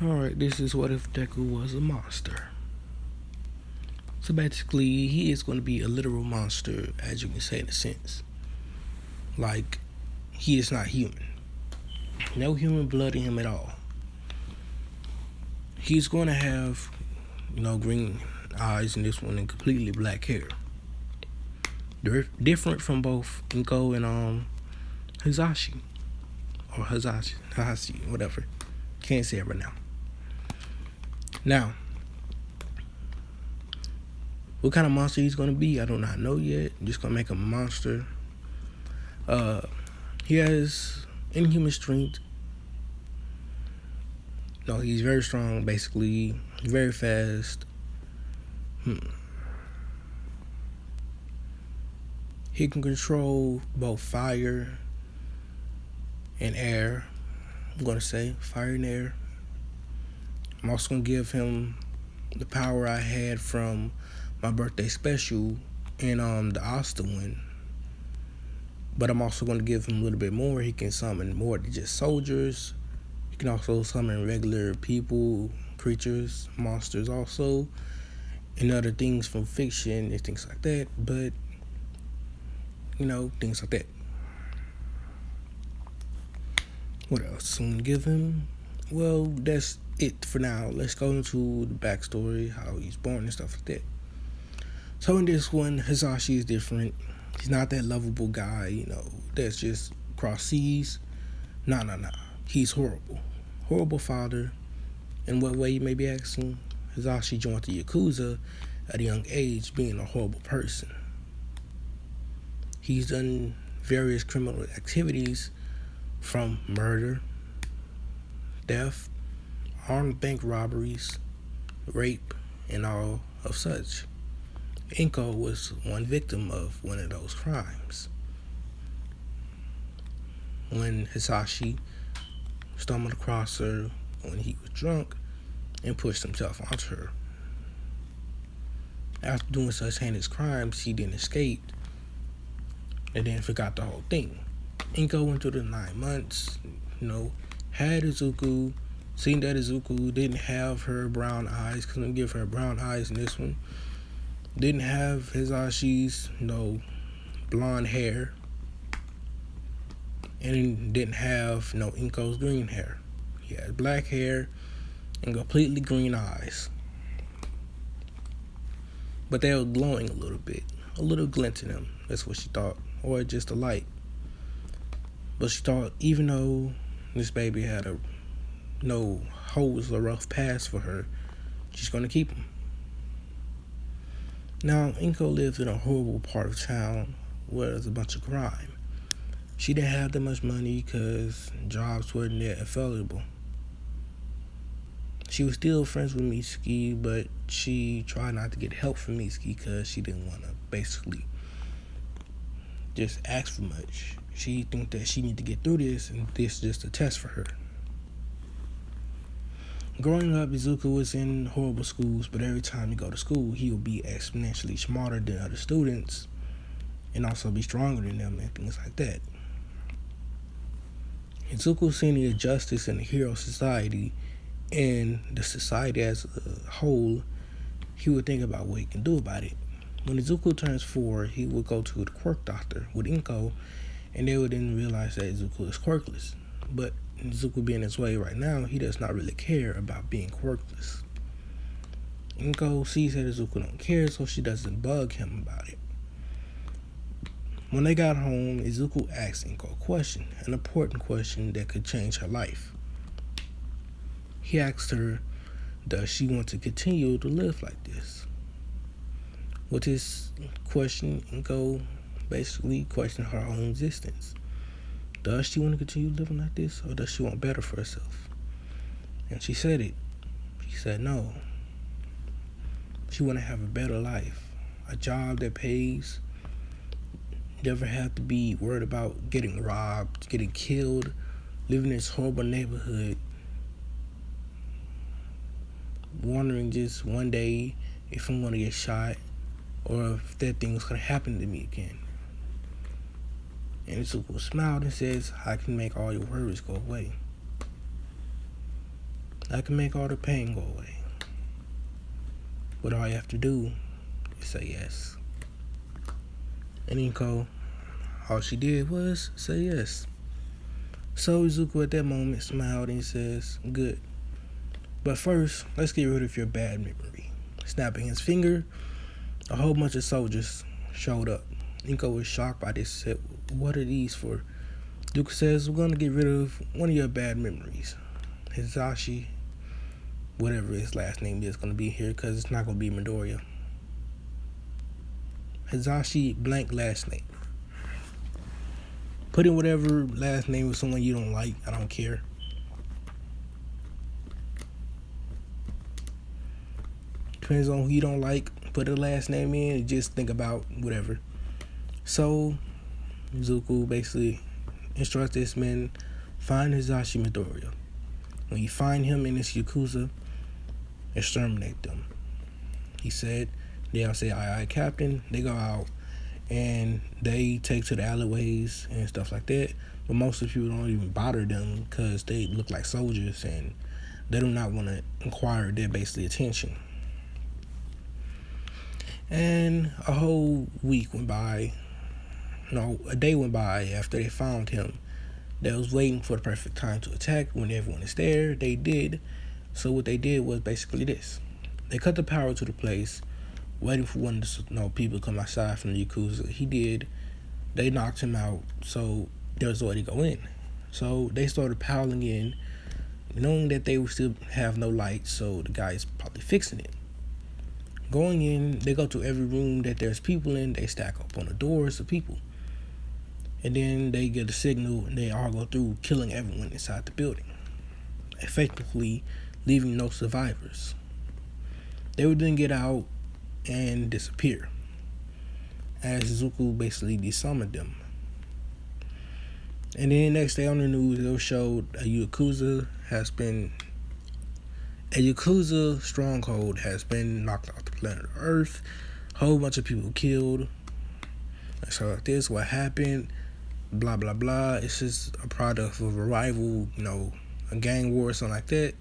Alright, this is what if Deku was a monster. So basically, he is going to be a literal monster, as you can say in a sense. Like, he is not human. No human blood in him at all. He's going to have, green eyes in this one and completely black hair. They're different from both Inko and Hizashi. Or Hayashi, whatever. Can't say it right now. Now, what kind of monster he's gonna be, I do not know yet. I'm just gonna make him a monster. He has inhuman strength. No, he's very strong, basically. Very fast. He can control both fire and air. I'm gonna say fire and air. I'm also gonna give him the power I had from my birthday special in the Asta one. But I'm also gonna give him a little bit more. He can summon more than just soldiers. He can also summon regular people, creatures, monsters also, and other things from fiction and things like that. But things like that. What else I'm gonna give him? Well, that's it for now. Let's go into the backstory, how he's born and stuff like that. So in this one, Hizashi is different. He's not that lovable guy, that's just cross seas. Nah. He's horrible. Horrible father. In what way, you may be asking? Hizashi joined the Yakuza at a young age, being a horrible person. He's done various criminal activities from murder, theft, armed bank robberies, rape, and all of such. Inko was one victim of one of those crimes. When Hisashi stumbled across her when he was drunk and pushed himself onto her. After doing such heinous crimes, he then escaped and then forgot the whole thing. Inko went through the 9 months, had Izuku, seen that Izuku didn't have her brown eyes, couldn't give her brown eyes in this one. Didn't have Hizashi's, blonde hair. And didn't have, Inko's green hair. He had black hair and completely green eyes. But they were glowing a little bit. A little glint in them. That's what she thought. Or just a light. But she thought, even though this baby had a rough past for her, she's going to keep him. Now, Inko lived in a horrible part of town where there's a bunch of crime. She didn't have that much money because jobs weren't that available. She was still friends with Mitsuki, but she tried not to get help from Mitsuki because she didn't want to basically just ask for much. She think that she need to get through this, and this is just a test for her. Growing up, Izuku was in horrible schools, but every time he go to school, he would be exponentially smarter than other students, and also be stronger than them and things like that. Izuku seen the injustice in the hero society and the society as a whole. He would think about what he can do about it. When Izuku turns 4, he would go to the quirk doctor with Inko, and they would then realize that Izuku is quirkless. But Izuku being his way right now, he does not really care about being quirkless. Inko sees that Izuku don't care, so she doesn't bug him about it. When they got home, Izuku asked Inko a question, an important question that could change her life. He asked her, does she want to continue to live like this? With his question, Inko basically questioned her own existence. Does she want to continue living like this, or does she want better for herself? And she said it. She said no. She want to have a better life, a job that pays, never have to be worried about getting robbed, getting killed, living in this horrible neighborhood, wondering just one day if I'm going to get shot or if that thing's going to happen to me again. And Izuku smiled and says, I can make all your worries go away. I can make all the pain go away. But all you have to do is say yes. And Inko, all she did was say yes. So Izuku at that moment smiled and says, good. But first, let's get rid of your bad memory. Snapping his finger, a whole bunch of soldiers showed up. Inko was shocked by this, said, what are these for? Izuku says, we're going to get rid of one of your bad memories. Hisashi, whatever his last name is going to be here, because it's not going to be Midoriya. Hisashi blank last name. Put in whatever last name of someone you don't like. I don't care. Depends on who you don't like. Put a last name in and just think about whatever. So, Izuku basically instructs this man, find Hisashi Midoriya. When you find him in this Yakuza, exterminate them. He said, they'll say, aye, aye, Captain. They go out and they take to the alleyways and stuff like that. But most of the people don't even bother them because they look like soldiers and they do not want to inquire their basically attention. And a whole week went by. No, a day went by after they found him. They was waiting for the perfect time to attack when everyone is there. They did. So what they did was basically this. They cut the power to the place, waiting for one of the people to come outside from the Yakuza. He did. They knocked him out, so there was nowhere to go in. So they started piling in, knowing that they would still have no light, so the guy's probably fixing it. Going in, they go to every room that there's people in, they stack up on the doors of people. And then they get a signal, and they all go through, killing everyone inside the building, effectively leaving no survivors. They would then get out and disappear, as Izuku basically desummoned them. And then next day on the news, they'll show a Yakuza stronghold has been knocked off the planet Earth. Whole bunch of people killed. So like this, what happened? Blah blah blah. It's just a product of a rival, a gang war or something like that.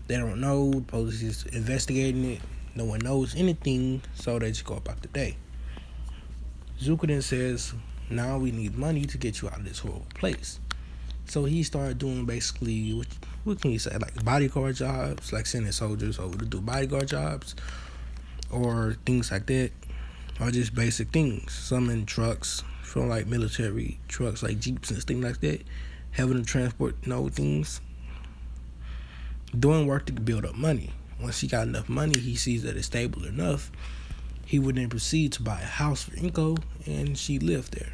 They don't know. The police is investigating it. No one knows anything, so they just go about the day. Zuko then says, now we need money to get you out of this horrible place. So he started doing basically, what can you say, like bodyguard jobs, like sending soldiers over to do bodyguard jobs, or things like that, or just basic things. Some in trucks, from like military trucks, like Jeeps and things like that, having to transport things. Doing work to build up money. Once he got enough money, he sees that it's stable enough, he would then proceed to buy a house for Inko, and she lived there.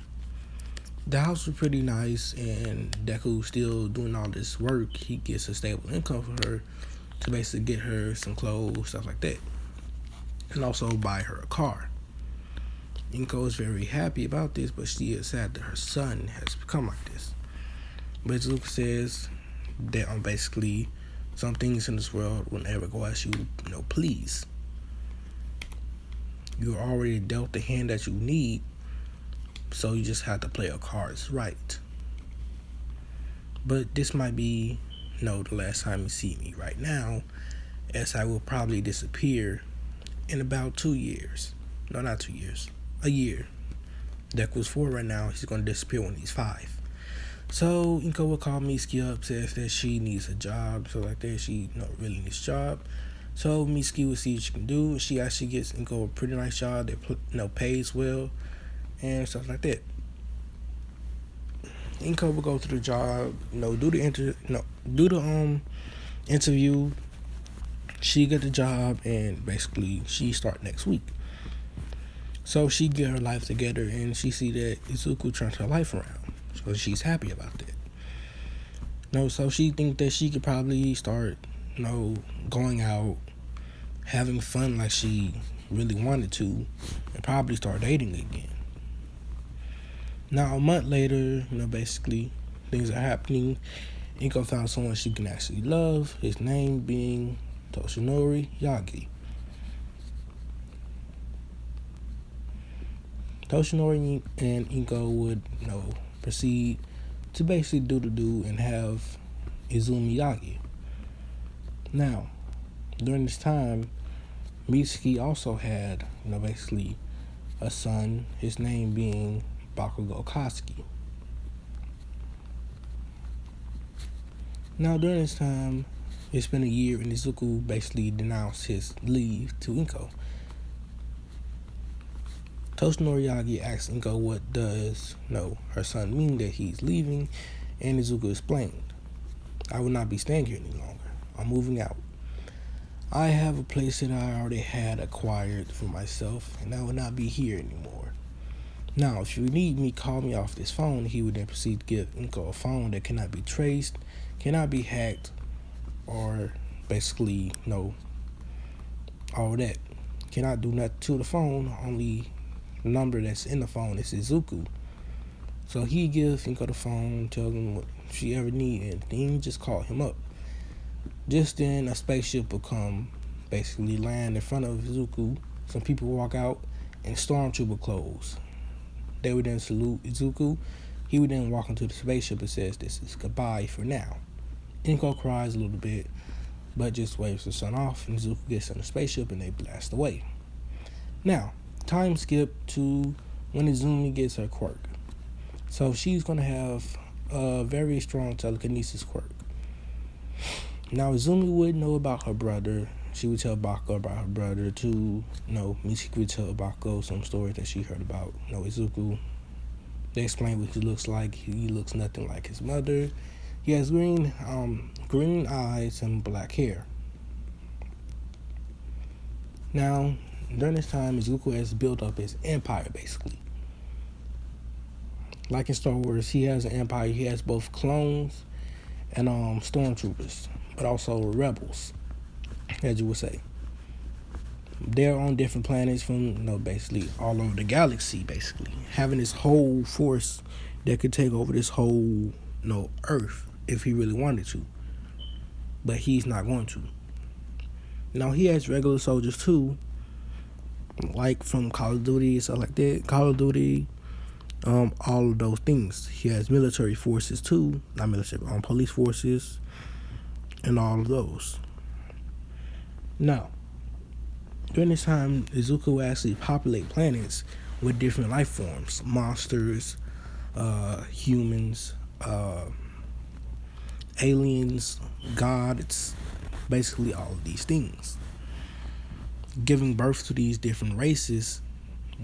The house was pretty nice, and Deku still doing all this work. He gets a stable income for her to basically get her some clothes, stuff like that, and also buy her a car. Inko is very happy about this, but she is sad that her son has become like this. But Luke says that basically some things in this world will never go as you please. You're already dealt the hand that you need, so you just have to play your cards right. But this might be, the last time you see me right now, as I will probably disappear in about 2 years. No, not 2 years. A year. Deku's 4 right now. He's going to disappear when he's 5. So Inko will call Mitsuki up, says that she needs a job, so like that she really needs a job. So Mitsuki will see what she can do. She actually gets Inko a pretty nice job that pays well and stuff like that. Inko will go to the job, do the interview. She get the job, and basically she start next week. So she get her life together, and she see that Izuku turned her life around. So she's happy about that. So she think that she could probably start, going out, having fun like she really wanted to, and probably start dating again. Now a month later, basically things are happening. Inko found someone she can actually love. His name being Toshinori Yagi. Toshinori and Inko would, proceed to basically do and have Izumi Yagi. Now, during this time, Mitsuki also had, basically a son, his name being Bakugo Katsuki. Now, during this time, it's been a year, and Izuku basically denounced his leave to Inko. Toshinori Yagi asks Inko what does her son mean that he's leaving, and Izuku explained, I will not be staying here any longer. I'm moving out. I have a place that I already had acquired for myself, and I will not be here anymore. Now, if you need me, call me off this phone. He would then proceed to give Inko a phone that cannot be traced, cannot be hacked, or basically, all that. Cannot do nothing to the phone, only the number that's in the phone is Izuku. So he gives Inko the phone, tells him what she ever need, and then just call him up. Just then, a spaceship will come, basically land in front of Izuku. Some people walk out, and stormtrooper clothes. They would then salute Izuku. He would then walk into the spaceship and says, this is goodbye for now. Inko cries a little bit, but just waves the son off, and Izuku gets on the spaceship, and they blast away. Now, time skip to when Izumi gets her quirk. So she's going to have a very strong telekinesis quirk. Now, Izumi would know about her brother. She would tell Bako about her brother too. Mitsuki would tell Bako some stories that she heard about Izuku. They explain what he looks like. He looks nothing like his mother. He has green eyes and black hair. Now, during this time, Izuku has built up his empire, basically. Like in Star Wars, he has an empire. He has both clones and stormtroopers, but also rebels, as you would say. They're on different planets from, basically all over the galaxy, basically. Having this whole force that could take over this whole, Earth if he really wanted to. But he's not going to. Now, he has regular soldiers, too, like from Call of Duty and stuff like that. Call of Duty, all of those things. He has military forces, too. Not military, police forces, and all of those. Now, during this time, Izuku actually populate planets with different life forms. Monsters, humans, aliens, gods, basically all of these things. Giving birth to these different races,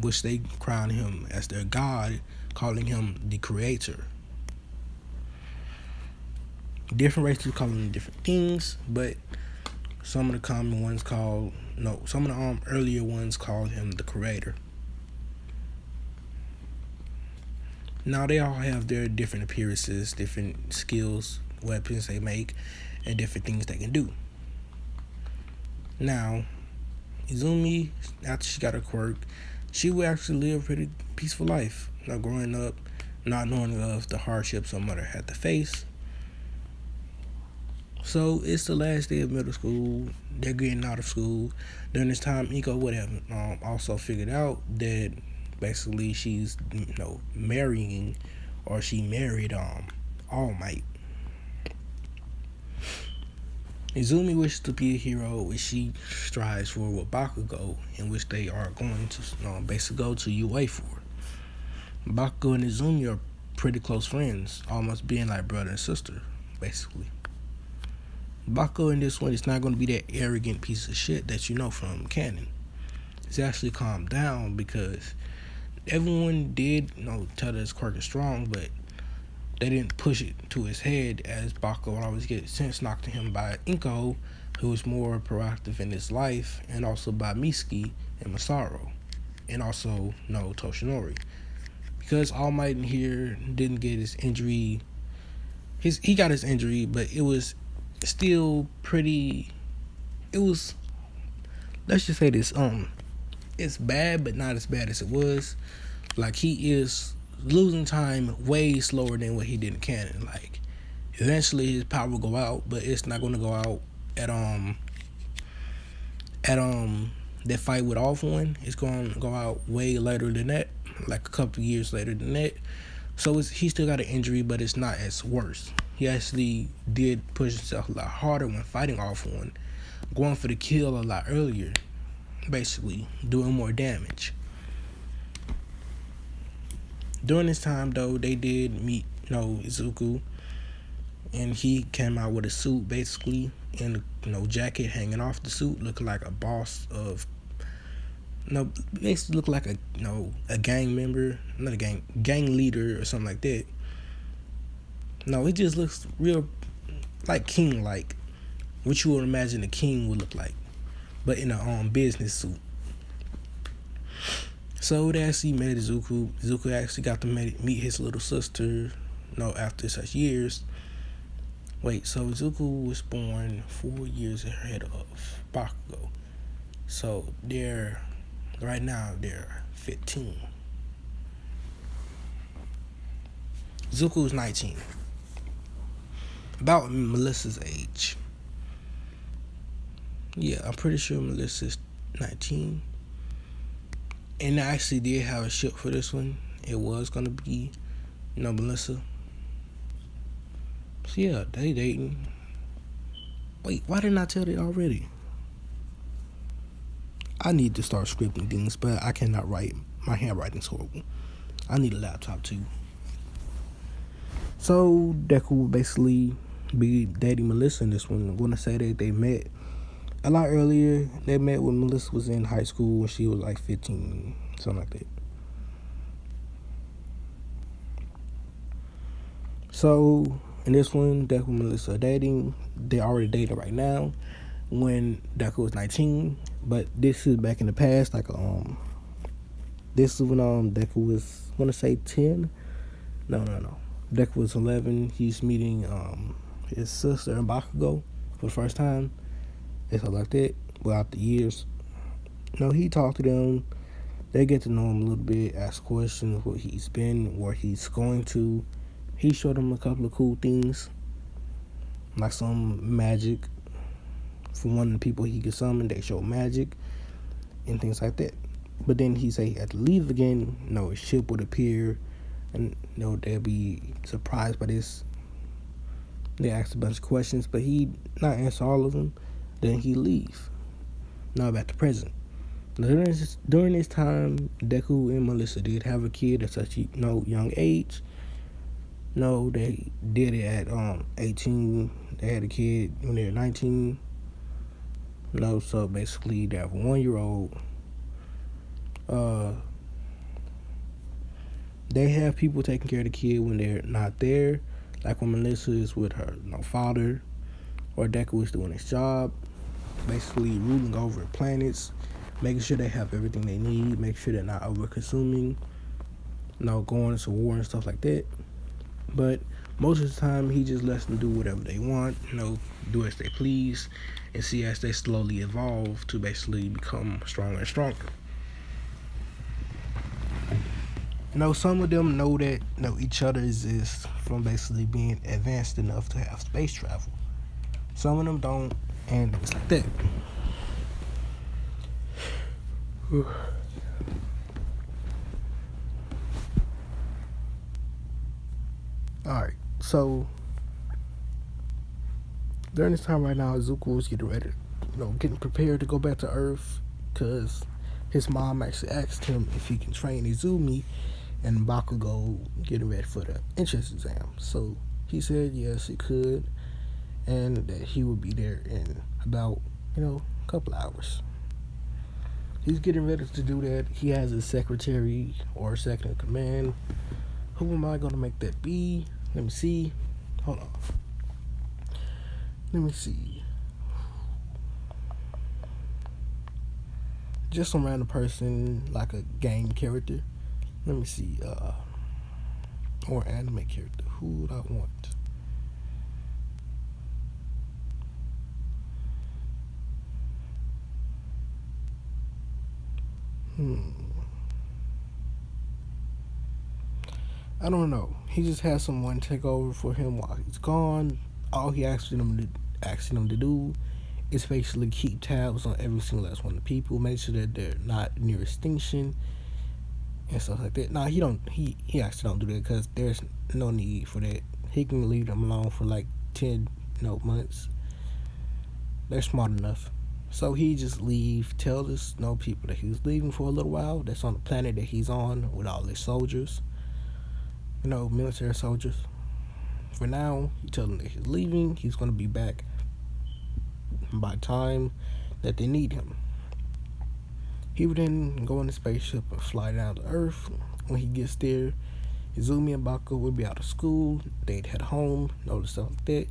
which they crown him as their god, calling him the creator. Different races call him different things, but some of the common ones some of the earlier ones called him the creator. Now they all have their different appearances, different skills, weapons they make, and different things they can do. Now, Izumi, after she got her quirk, she would actually live a pretty peaceful life. Growing up, not knowing of the hardships her mother had to face. So it's the last day of middle school. They're getting out of school. During this time, Inko would have also figured out that basically she's marrying, or she married All Might. Izumi wishes to be a hero, which she strives for with Bakugo, in which they are going to basically go to UA for. Bakugo and Izumi are pretty close friends, almost being like brother and sister, basically. Bakugo in this one is not going to be that arrogant piece of shit that you know from canon. He's actually calmed down because everyone did tell that his quirk is strong, but they didn't push it to his head, as Bakugo would always get sense knocked to him by Inko, who was more proactive in his life, and also by Mitsuki and Masaru, and also Toshinori. Because All Might in here didn't get his injury. He got his injury, but it was still pretty. It was, let's just say this, it's bad, but not as bad as it was. Like, he is losing time way slower than what he did in canon. Like, eventually his power will go out, but it's not going to go out at that fight with All For One. It's going to go out way later than that, like a couple of years later than that. So he still got an injury, but it's not as worse. he actually did push himself a lot harder when fighting off one, going for the kill a lot earlier, basically doing more damage. During this time, though, they did meet, Izuku, and he came out with a suit basically, and jacket hanging off the suit, looking like a boss of, basically look like a gang member, not a gang leader or something like that. No, it just looks real like king like, what you would imagine a king would look like, but in a business suit. So they actually met Izuku. Izuku actually got to meet his little sister, after such years. Wait, so Izuku was born 4 years ahead of Bakugo. So right now they're 15. Izuku's 19. About Melissa's age. Yeah, I'm pretty sure Melissa's 19. And I actually did have a ship for this one. It was gonna be, Melissa. So yeah, they dating. Wait, why didn't I tell you already? I need to start scripting things, but I cannot write. My handwriting's horrible. I need a laptop too. So Deku will basically be dating Melissa in this one. I'm gonna say that they met a lot earlier. They met when Melissa was in high school when she was like 15, something like that. So in this one, Deku and Melissa are dating. They're already dating right now when Deku was 19. But this is back in the past, this is when Deku was, I wanna say 10. No. Deku was 11. He's meeting his sister and Bakugo for the first time. And stuff like that. Without the years. He talked to them. They get to know him a little bit, ask questions, where he's been, where he's going to. He showed them a couple of cool things, like some magic. From one of the people he could summon, they showed magic and things like that. But then he said he had to leave again. His ship would appear, and they'll be surprised by this. They asked a bunch of questions, but he not answer all of them. Then he leave. Now back to present. During this time, Deku and Melissa did have a kid at such a young age. They did it at 18. They had a kid when they were 19. So basically they have a 1-year-old. They have people taking care of the kid when they're not there. Like when Melissa is with her father, or Deku is doing his job, basically ruling over planets, making sure they have everything they need, making sure they're not over consuming, going to war and stuff like that. But most of the time he just lets them do whatever they want, do as they please, and see as they slowly evolve to basically become stronger and stronger. Some of them know that each other is from basically being advanced enough to have space travel. Some of them don't, and it's like that. Alright, so during this time right now, Izuku was getting ready, getting prepared to go back to Earth, because his mom actually asked him if he can train Izumi and Bakugo getting ready for the entrance exam. So he said yes, he could, and that he would be there in about, a couple hours. He's getting ready to do that. He has a secretary or second in command. Who am I going to make that be? Let me see. Hold on. Let me see. Just some random person, like a game character. Let me see. Or anime character. Who would I want? I don't know. He just has someone take over for him while he's gone. All he asking them to do is basically keep tabs on every single last one of the people, make sure that they're not near extinction and stuff like that. Nah, he actually don't do that because there's no need for that. he can leave them alone for like 10 months. They're smart enough. So he just leave, tell this people that he's leaving for a little while. That's on the planet that he's on with all his soldiers, military soldiers. For now, he tell them that he's leaving. He's gonna be back by time that they need him. He would then go in the spaceship and fly down to Earth. When he gets there, Izumi and Bakugo would be out of school. They'd head home, the stuff like that.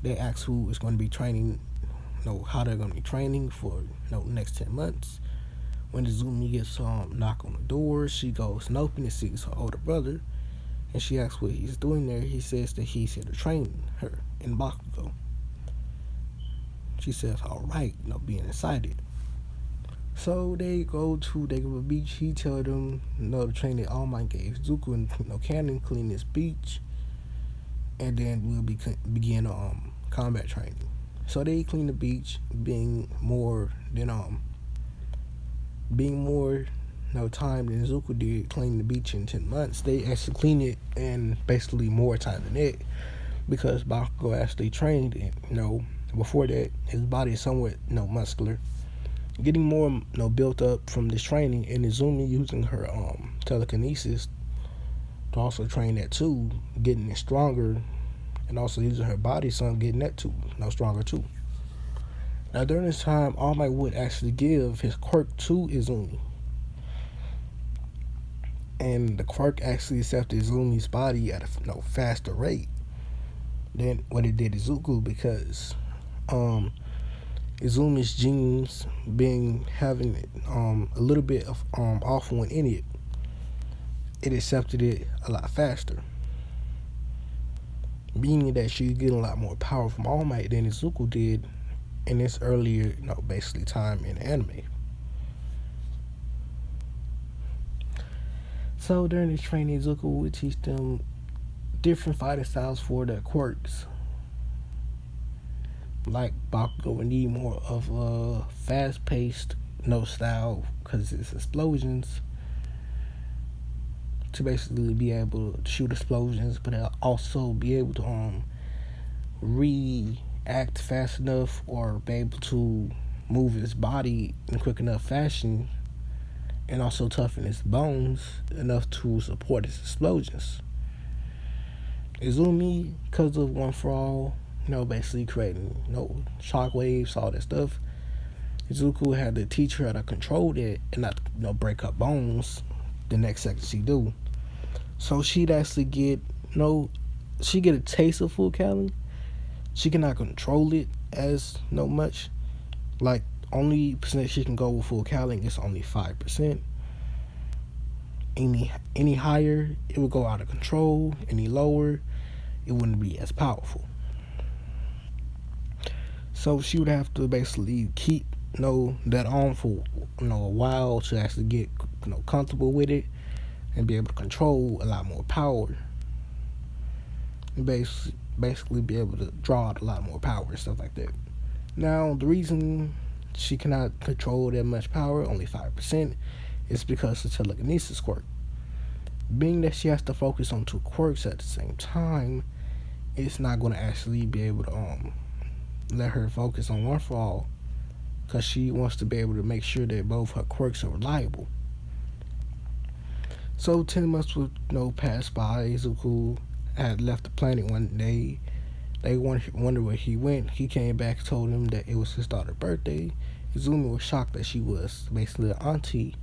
They ask who is going to be training, how they're going to be training for, the next 10 months. When Izumi gets knock on the door, she goes and opens and sees her older brother. And she asks what he's doing there. He says that he's here to train her and Bakugo. She says, all right, being excited. So they go to a beach. He tells them, the training All Might gave Zuko and Cannon clean this beach, and then we'll begin combat training. So they clean the beach, being more time than Zuko did cleaning the beach in 10 months. They actually clean it in basically more time than that, because Bakugo actually trained it. Before that, his body is somewhat muscular. Getting more built up from this training, and Izumi using her telekinesis to also train that too, getting it stronger, and also using her body some getting that too stronger too. Now during this time, All Might would actually give his quirk to Izumi, and the quirk actually accepted Izumi's body at a faster rate than what it did to Zuko, because Izumi's genes having a little bit of off one in it, it accepted it a lot faster. Meaning that she's getting a lot more power from All Might than Izuku did in this earlier, basically time in the anime. So during this training, Izuku would teach them different fighting styles for their quirks. Like Bakugo would need more of a fast-paced style, because it's explosions, to basically be able to shoot explosions, but also be able to react fast enough, or be able to move his body in quick enough fashion, and also toughen his bones enough to support his explosions. Izumi, because of One for All, basically creating shockwaves, all that stuff, Izuku had to teach her how to control that and not break her bones the next second she do. So she'd actually get she get a taste of full Calling. She cannot control it as much. Like, only percent she can go with full Calling is only 5%. Any higher, it would go out of control. Any lower, it wouldn't be as powerful. So she would have to basically keep that on for a while to actually get comfortable with it and be able to control a lot more power, and basically be able to draw out a lot more power and stuff like that. Now the reason she cannot control that much power, only 5%, is because of telekinesis quirk. Being that she has to focus on two quirks at the same time, it's not going to actually be able to let her focus on One for All, because she wants to be able to make sure that both her quirks are reliable. So 10 months would pass by. Izuku had left the planet one day. They wondered where he went. He came back, told them that it was his daughter's birthday. Izumi was shocked that she was basically an auntie,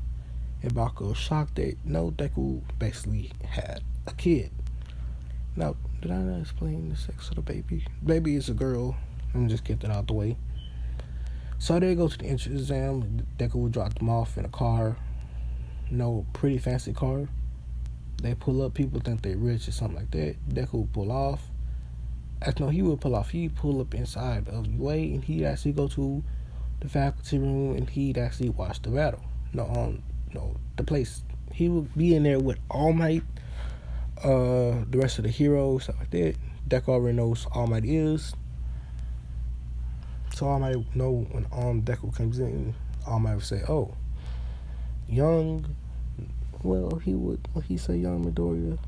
and Bakugo was shocked that Deku basically had a kid. Now, did I not explain the sex of the baby? Baby is a girl. Let me just get that out the way. So they go to the entrance exam. Deku will drop them off in a car. Pretty fancy car. They pull up. People think they're rich or something like that. Deku will pull off. He would pull off. He'd pull up inside of UA, and he'd actually go to the faculty room, and he'd actually watch the battle. The place. He would be in there with All Might, the rest of the heroes, stuff like that. Deku already knows All Might is. So All Might know when Deku comes in, All Might would say, "Oh, young." Well, he say young Midoriya.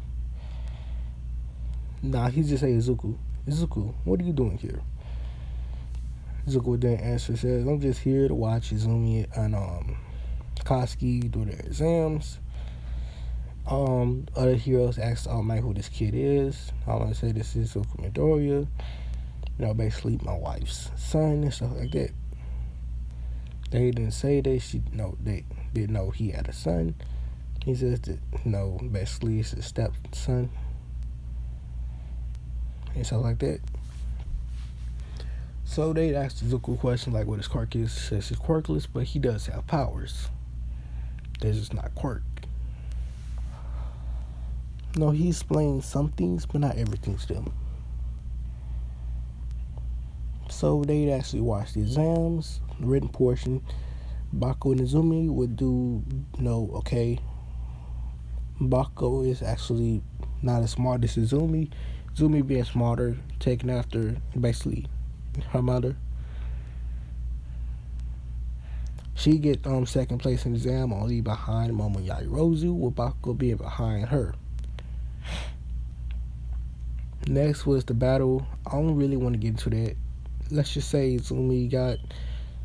Nah, he just say Izuku. Izuku, what are you doing here? Izuku then answer says, I'm just here to watch Izumi and Koski do their exams. Other heroes ask All Might who this kid is. I want to say this is Izuku Midoriya. Basically my wife's son and stuff like that. They didn't say they didn't know he had a son. He says that, basically it's his stepson and stuff like that. So they asked Izuku questions like what his quirk is. He says he's quirkless, but he does have powers. They're just not quirk. No, he explains some things, but not everything still. So they'd actually watch the exams, the written portion. Bako and Izumi would do, okay. Bako is actually not as smart as Izumi. Izumi being smarter, taking after basically her mother. She get second place in the exam, only behind Momo Yaoyorozu, with Bako being behind her. Next was the battle. I don't really want to get into that. Let's just say Izumi got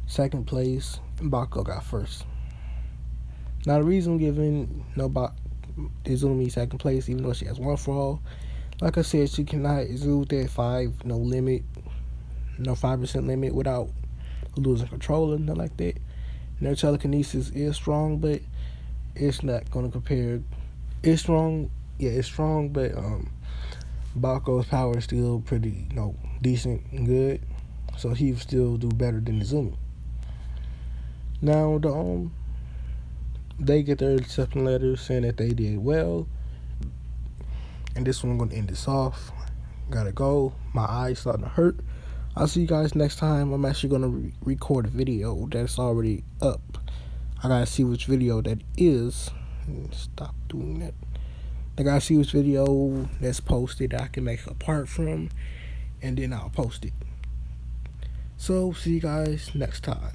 second place and Bako got first. Now the reason I'm giving Izumi second place, even though she has one for all, like I said, she cannot exude that 5% limit without losing control or nothing like that. And her telekinesis is strong, but it's not going to compare. It's strong, but Bako's power is still pretty, decent and good. So he would still do better than Izumi. Now, they get their acceptance letters saying that they did well. And this one, I'm going to end this off. Gotta go. My eyes starting to hurt. I'll see you guys next time. I'm actually going to record a video that's already up. I gotta see which video that is. Stop doing that. I gotta see which video that's posted that I can make a part from, and then I'll post it. So, see you guys next time.